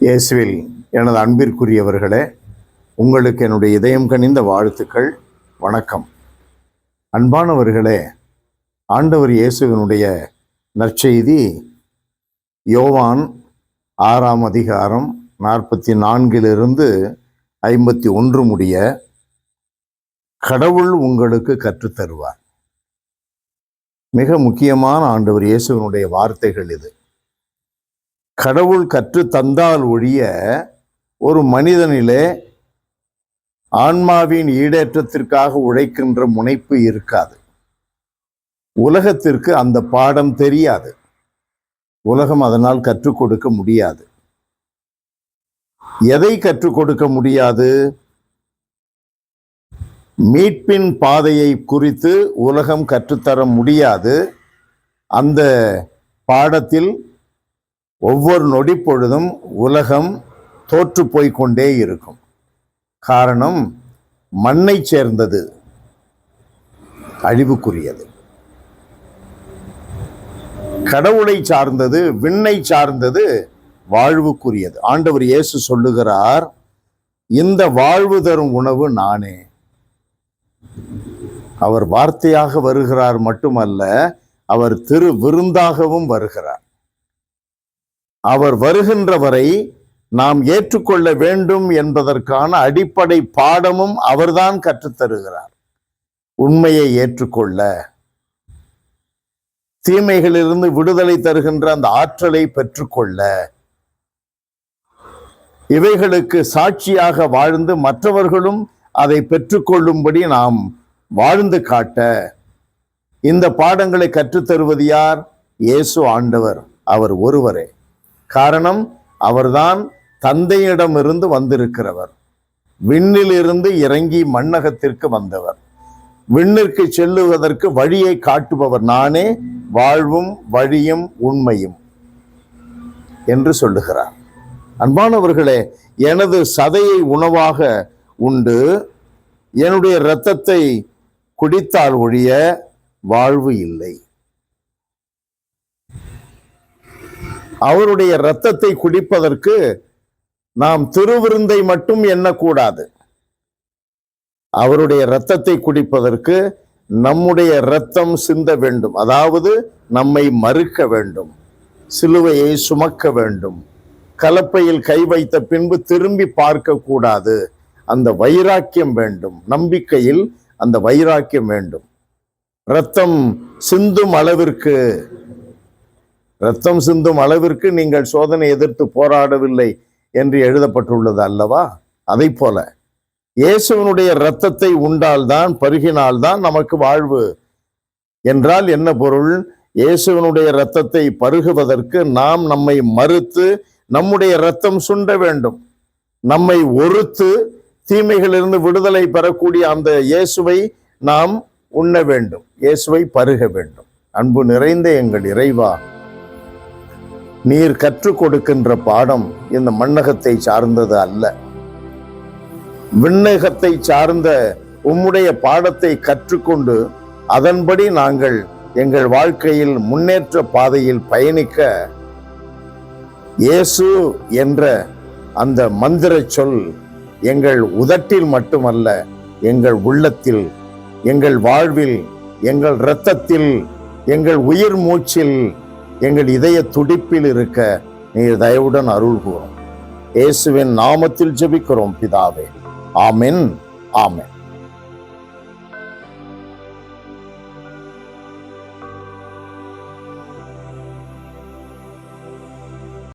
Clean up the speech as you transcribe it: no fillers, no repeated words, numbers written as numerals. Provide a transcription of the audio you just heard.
இயேசுவில் எனது அன்பிற்குரியவர்களே, உங்களுக்கு என்னுடைய இதயம் கனிந்த வாழ்த்துக்கள். வணக்கம். அன்பானவர்களே, ஆண்டவர் இயேசுவினுடைய நற்செய்தி யோவான் 6ஆம் அதிகாரம் 44 51 முடிய கடவுள் உங்களுக்கு கற்றுத்தருவார். மிக முக்கியமான ஆண்டவர் இயேசுவினுடைய வார்த்தைகள் இது. கடவுள் கற்று தந்தால் ஒழிய ஒரு மனிதனிலே ஆன்மாவின் ஈடேற்றத்திற்காக உழைக்கின்ற முனைப்பு இருக்காது. உலகத்திற்கு அந்த பாடம் தெரியாது. உலகம் அதனால் கற்றுக் கொடுக்க முடியாது. எதை கற்றுக் கொடுக்க முடியாது? மீட்பின் பாதையை குறித்து உலகம் கற்றுத்தர முடியாது. அந்த பாடத்தில் ஒவ்வொரு நொடி பொழுதும் உலகம் தோற்று போய்கொண்டே இருக்கும். காரணம், மண்ணை சேர்ந்தது, அழிவுக்குரியது. கடவுளை சார்ந்தது, விண்ணை சார்ந்தது, வாழ்வுக்குரியது. ஆண்டவர் இயேசு சொல்லுகிறார், இந்த வாழ்வு தரும் உணவு நானே. அவர் வார்த்தையாக வருகிறார் மட்டுமல்ல, அவர் திரு விருந்தாகவும் வருகிறார். அவர் வருகின்ற வரை நாம் ஏற்றுக்கொள்ள வேண்டும் என்பதற்கான அடிப்படை பாடமும் அவர்தான் கற்றுத்தருகிறார். உண்மையை ஏற்றுக்கொள்ள, தீமைகளிலிருந்து விடுதலை தருகின்ற அந்த ஆற்றலை பெற்றுக்கொள்ள, இவைகளுக்கு சாட்சியாக வாழ்ந்து மற்றவர்களும் அதை பெற்றுக்கொள்ளும்படி நாம் வாழ்ந்து காட்ட இந்த பாடங்களை கற்றுத்தருவது யார்? இயேசு ஆண்டவர். அவர் ஒருவரே. காரணம், அவர்தான் தந்தையிடமிருந்து வந்திருக்கிறவர். விண்ணிலிருந்து இறங்கி மண்ணகத்திற்கு வந்தவர். விண்ணிற்கு செல்லுவதற்கு வழியை காட்டுபவர். நானே வாழ்வும் வழியும் உண்மையும் என்று சொல்லுகிறார். அன்பானவர்களே, எனது சதையை உணவாக உண்டு என்னுடைய இரத்தத்தை குடித்தால் ஒழிய வாழ்வு இல்லை. அவருடைய இரத்தத்தை குடிப்பதற்கு நாம் திருவிருந்தை மட்டும் எண்ணக்கூடாது. அவருடைய இரத்தத்தை குடிப்பதற்கு நம்முடைய இரத்தம் சிந்த வேண்டும். அதாவது நம்மை மறுக்க வேண்டும், சிலுவையை சுமக்க வேண்டும், கலப்பையில் கை வைத்த பின்பு திரும்பி பார்க்க கூடாது. அந்த வைராக்கியம் வேண்டும். நம்பிக்கையில் அந்த வைராக்கியம் வேண்டும். இரத்தம் சிந்தும் அளவிற்கு நீங்கள் சோதனை எதிர்த்து போராடவில்லை என்று எழுதப்பட்டுள்ளது அல்லவா? அதை போல இயேசுவினுடைய இரத்தத்தை உண்டால்தான், பருகினால்தான் நமக்கு வாழ்வு. என்றால் என்ன பொருள்? இயேசுவினுடைய இரத்தத்தை பருகுவதற்கு நாம் நம்மை மறுத்து நம்முடைய இரத்தம் சுண்ட வேண்டும். நம்மை ஒருத்து தீமைகளிலிருந்து விடுதலை பெறக்கூடிய அந்த இயேசுவை நாம் உண்ண வேண்டும், இயேசுவை பருக வேண்டும். அன்பு நிறைந்த எங்கள் இறைவா, நீர் கற்றுக் கொடுக்கின்ற பாடம் இந்த மண்ணகத்தை சார்ந்தது அல்ல. விண்ணகத்தை சார்ந்த உம்முடைய பாடத்தை கற்றுக்கொண்டு அதன்படி நாங்கள் எங்கள் வாழ்க்கையில் முன்னேற்ற பாதையில் பயணிக்க இயேசு என்ற அந்த மந்திர சொல் எங்கள் உதட்டில் மட்டுமல்ல, எங்கள் உள்ளத்தில், எங்கள் வாழ்வில், எங்கள் இரத்தத்தில், எங்கள் உயிர் மூச்சில், எங்கள் இதய துடிப்பில் இருக்க நீர் தயவுடன் அருள் கூறும். இயேசுவின் நாமத்தில் ஜெபிக்கிறோம் பிதாவே. ஆமென். ஆமென்.